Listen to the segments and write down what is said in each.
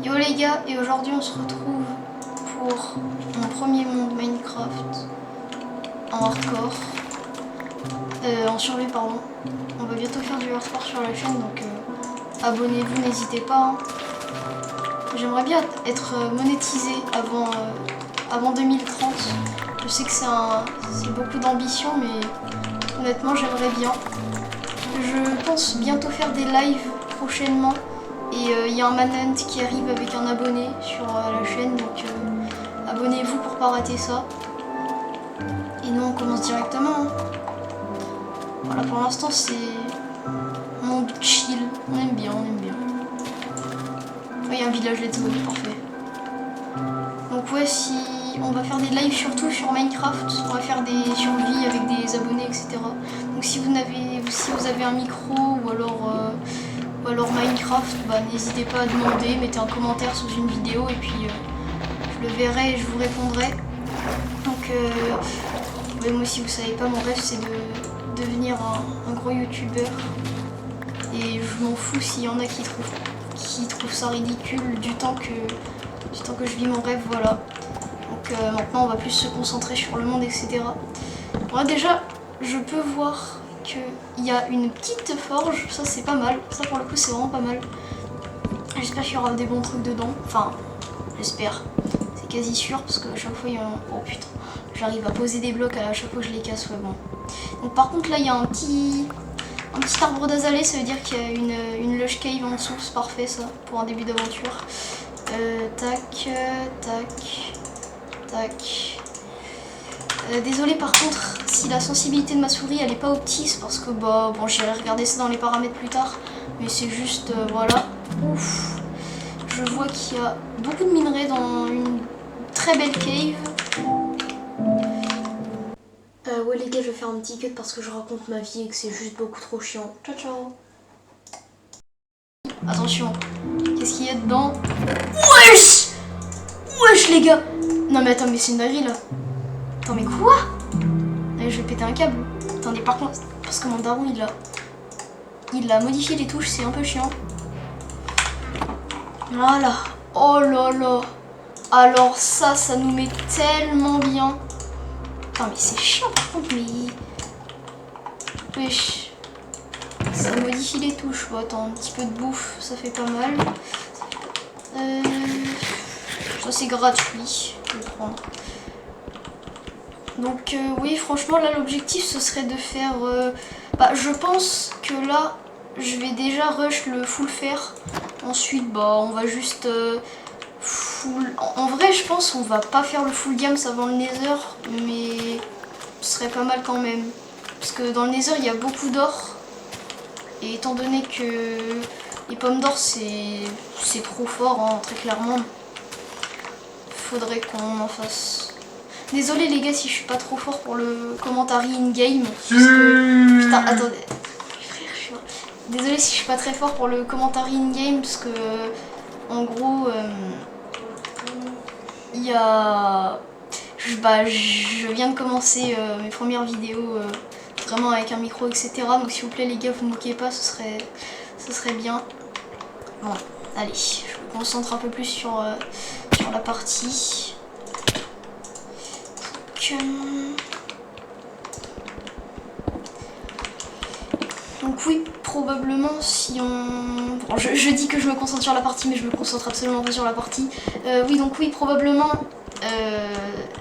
Yo les gars, et aujourd'hui on se retrouve pour mon premier monde Minecraft en hardcore, en survie pardon. On va bientôt faire du hardcore sur la chaîne, donc abonnez-vous, n'hésitez pas. Hein. J'aimerais bien être monétisé avant 2030. Je sais que c'est beaucoup d'ambition, mais honnêtement j'aimerais bien. Je pense bientôt faire des lives prochainement. Et il y a un manhunt qui arrive avec un abonné sur la chaîne, donc abonnez-vous pour pas rater ça. Et nous on commence directement. Hein. Voilà, pour l'instant c'est monde chill, on aime bien, on aime bien. Il y a un village let's go, parfait. Donc ouais, si on va faire des lives surtout sur Minecraft, on va faire des survies avec des abonnés, etc. Donc si vous avez un micro ou alors Minecraft, bah, n'hésitez pas à demander, mettez un commentaire sous une vidéo et puis je le verrai et je vous répondrai. Donc ouais, moi si vous savez pas, mon rêve c'est de devenir un gros youtubeur. Et je m'en fous s'il y en a qui trouvent ça ridicule du temps que je vis mon rêve, voilà. Donc maintenant on va plus se concentrer sur le monde, etc. Bon, déjà, je peux voir qu'il y a une petite forge, ça c'est pas mal, ça pour le coup c'est vraiment pas mal. J'espère qu'il y aura des bons trucs dedans, enfin j'espère, c'est quasi sûr parce que à chaque fois il y a un... Oh putain, j'arrive à poser des blocs à chaque fois que je les casse, ouais bon. Donc par contre là il y a un petit arbre d'azalée, ça veut dire qu'il y a une lush cave en dessous, c'est parfait ça pour un début d'aventure. Tac, tac, tac. Désolée par contre si la sensibilité de ma souris elle est pas optique parce que bah bon j'irai regarder ça dans les paramètres plus tard, mais c'est juste voilà. Ouf, je vois qu'il y a beaucoup de minerais dans une très belle cave. Ouais les gars, je vais faire un petit cut parce que je raconte ma vie et que c'est juste beaucoup trop chiant. Ciao ciao. Attention, qu'est-ce qu'il y a dedans? Wesh! Wesh les gars! Non mais attends, mais c'est une dinguerie là. Attends mais quoi? Allez, je vais péter un câble. Attendez, par contre, parce que mon daron il a modifié les touches, c'est un peu chiant. Voilà. Oh là là. Alors ça nous met tellement bien. Attends mais c'est chiant par contre, mais... Wesh. Ça modifie les touches. Bon attends, un petit peu de bouffe, ça fait pas mal. Ça c'est gratuit, je vais prendre. Donc oui, franchement là l'objectif ce serait de faire... bah je pense que là je vais déjà rush le full fer. Ensuite bah on va juste full... En vrai je pense on va pas faire le full diams avant le nether, mais ce serait pas mal quand même. Parce que dans le nether il y a beaucoup d'or. Et étant donné que les pommes d'or c'est trop fort, hein, très clairement. Faudrait qu'on en fasse... Désolé les gars si je suis pas trop fort pour le commentaire in-game. Putain, attendez. Désolé si je suis pas très fort pour le commentaire in-game parce que en gros il y a... je viens de commencer mes premières vidéos vraiment avec un micro, etc. Donc s'il vous plaît les gars, vous ne moquez pas, ce serait bien. Bon, allez, je me concentre un peu plus sur la partie. Donc oui, probablement si on... Bon, je dis que je me concentre sur la partie, mais je me concentre absolument pas sur la partie. Oui, donc oui, probablement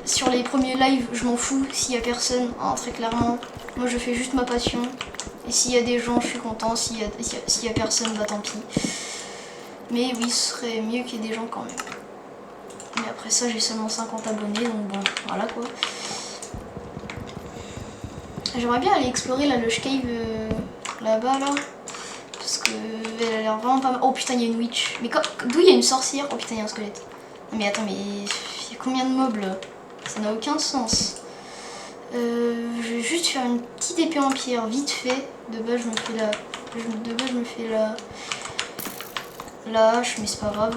sur les premiers lives, je m'en fous s'il y a personne, hein, très clairement. Moi je fais juste ma passion. Et s'il y a des gens, je suis content. S'il y a personne, bah tant pis. Mais oui, ce serait mieux qu'il y ait des gens quand même. Mais après ça, j'ai seulement 50 abonnés, donc bon, voilà quoi. J'aimerais bien aller explorer la lush cave là-bas là. Parce que elle a l'air vraiment pas mal. Oh putain, il y a une witch. Mais d'où il y a une sorcière? Oh putain, il y a un squelette. Non mais attends, mais il y a combien de mobs là? Ça n'a aucun sens. Je vais juste faire une petite épée en pierre vite fait. De base je me fais la hache, mais c'est pas grave.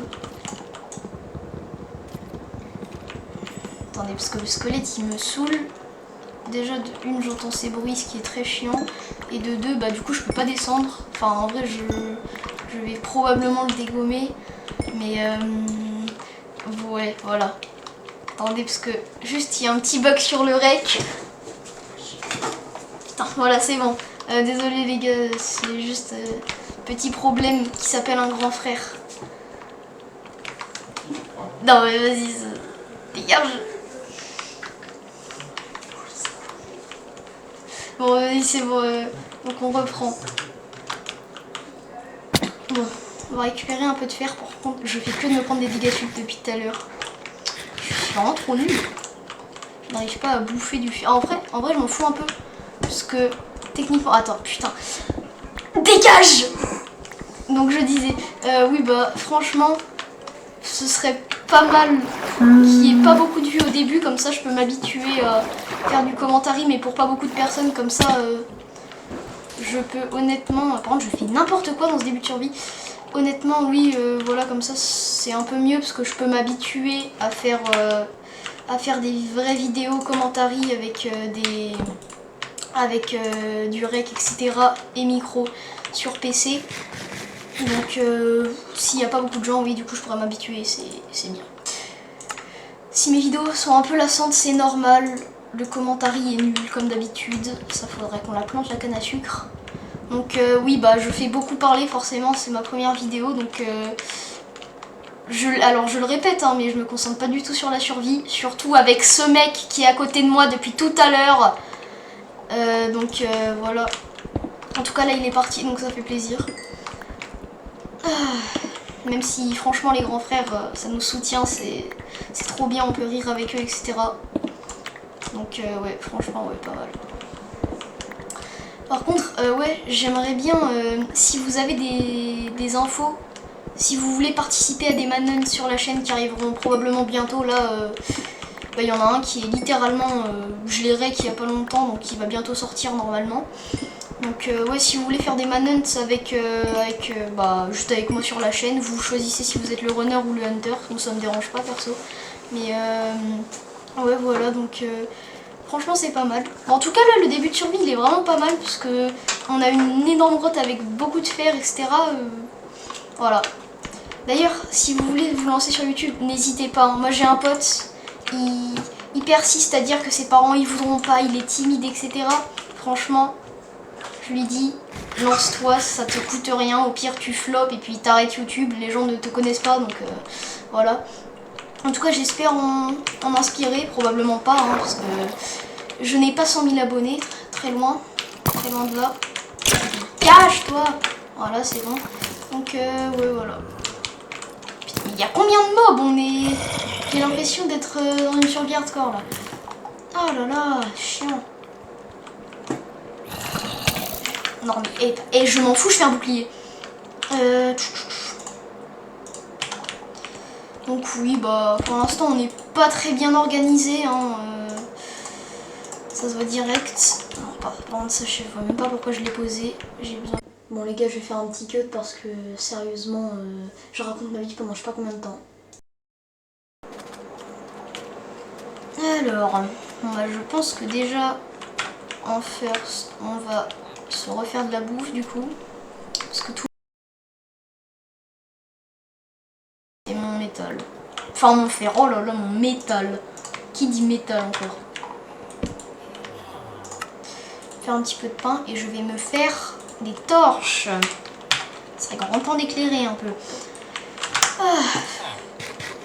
Attendez, parce que le squelette il me saoule. Déjà de une, j'entends ces bruits, ce qui est très chiant. Et de deux, bah du coup je peux pas descendre. Enfin en vrai je vais probablement le dégommer. Mais ouais, voilà. Attendez, parce que juste il y a un petit bug sur le rec. Putain, voilà, c'est bon. Désolé les gars, c'est juste petit problème qui s'appelle un grand frère. Non mais vas-y, dégage. Bon, vas-y, c'est bon. Donc on reprend. Bon, on va récupérer un peu de fer. Par contre, je fais que de me prendre des dégâts sup depuis tout à l'heure. Je suis vraiment trop nulle. Je n'arrive pas à bouffer du fer. Ah, en vrai, je m'en fous un peu. Parce que techniquement... Attends, putain. Dégage! Donc je disais, oui bah franchement, ce serait pas mal qu'il n'y ait pas beaucoup de vues au début. Comme ça, je peux m'habituer à faire du commentary. Mais pour pas beaucoup de personnes, comme ça... je peux honnêtement... Par contre, je fais n'importe quoi dans ce début de survie. Honnêtement, oui, voilà, comme ça, c'est un peu mieux parce que je peux m'habituer à faire des vraies vidéos commentary avec du rec, etc. et micro sur PC. Donc, s'il n'y a pas beaucoup de gens, oui, du coup, je pourrais m'habituer, c'est bien. Si mes vidéos sont un peu lassantes, c'est normal. Le commentary est nul comme d'habitude. Ça faudrait qu'on la plante la canne à sucre. Donc oui, bah je fais beaucoup parler forcément, c'est ma première vidéo. Donc alors je le répète, hein, mais je me concentre pas du tout sur la survie. Surtout avec ce mec qui est à côté de moi depuis tout à l'heure. Donc voilà. En tout cas là il est parti, donc ça fait plaisir. Même si franchement les grands frères, ça nous soutient, c'est trop bien, on peut rire avec eux, etc. Donc ouais, franchement, ouais, pas mal. Par contre, ouais, j'aimerais bien, si vous avez des infos, si vous voulez participer à des manhunt sur la chaîne qui arriveront probablement bientôt, là, bah, y en a un qui est littéralement, je l'ai rec il y a pas longtemps, donc il va bientôt sortir normalement. Donc ouais, si vous voulez faire des manhunt bah, juste avec moi sur la chaîne, vous choisissez si vous êtes le runner ou le hunter, donc ça me dérange pas perso. Mais ouais, voilà, donc franchement c'est pas mal. Bon, en tout cas là le début de survie il est vraiment pas mal parce que on a une énorme grotte avec beaucoup de fer, etc. Voilà. D'ailleurs si vous voulez vous lancer sur YouTube, n'hésitez pas, hein. Moi j'ai un pote, il persiste à dire que ses parents ils voudront pas, il est timide, etc. Franchement, je lui dis, lance-toi, ça te coûte rien, au pire tu flops et puis t'arrêtes YouTube, les gens ne te connaissent pas, donc voilà. En tout cas j'espère en inspirer, probablement pas, hein, parce que je n'ai pas 100 000 abonnés, très loin de là. Cache-toi! Voilà, c'est bon. Donc ouais, voilà. Putain, il y a combien de mobs? J'ai l'impression d'être dans une survie hardcore là. Oh là là, chiant. Non mais je m'en fous, je fais un bouclier. Donc oui, bah pour l'instant on n'est pas très bien organisé, hein, ça se voit direct. Non, par contre ça je vois même pas pourquoi je l'ai posé, j'ai besoin. Bon les gars, je vais faire un petit cut parce que sérieusement je raconte ma vie pendant je sais pas combien de temps. Alors, bon, bah, je pense que déjà en first on va se refaire de la bouffe du coup. Parce que tout... Et mon métal. Enfin mon fer, oh là là, mon métal. Qui dit métal encore? Faire un petit peu de pain et je vais me faire des torches. Ça serait grand temps d'éclairer un peu. Ah.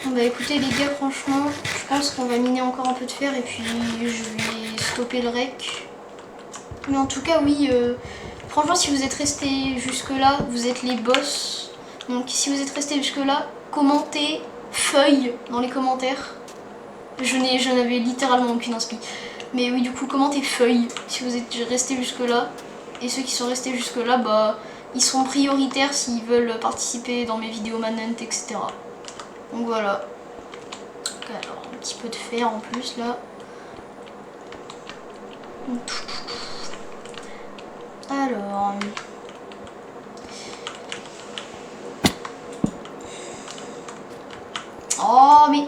Bon bah écoutez les gars, franchement, je pense qu'on va miner encore un peu de fer et puis je vais stopper le rec. Mais en tout cas oui, franchement si vous êtes restés jusque là, vous êtes les boss. Donc si vous êtes restés jusque là, commentez feuille dans les commentaires. Je n'avais littéralement aucune inspi. Mais oui, du coup, commentez feuille si vous êtes restés jusque là. Et ceux qui sont restés jusque là, bah, ils seront prioritaires s'ils veulent participer dans mes vidéos manhunt, etc. Donc voilà. Donc, alors, un petit peu de fer en plus là. Alors... Oh mais...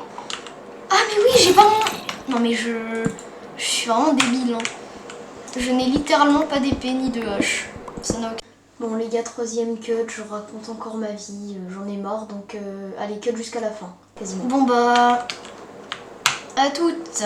Ah mais oui, j'ai pas mon... Non mais je suis vraiment débile, hein. Je n'ai littéralement pas d'épée ni de hache. Ça n'a aucun... Bon les gars, troisième cut, je raconte encore ma vie, j'en ai marre, donc allez, cut jusqu'à la fin, quasiment. Bon bah, à toutes.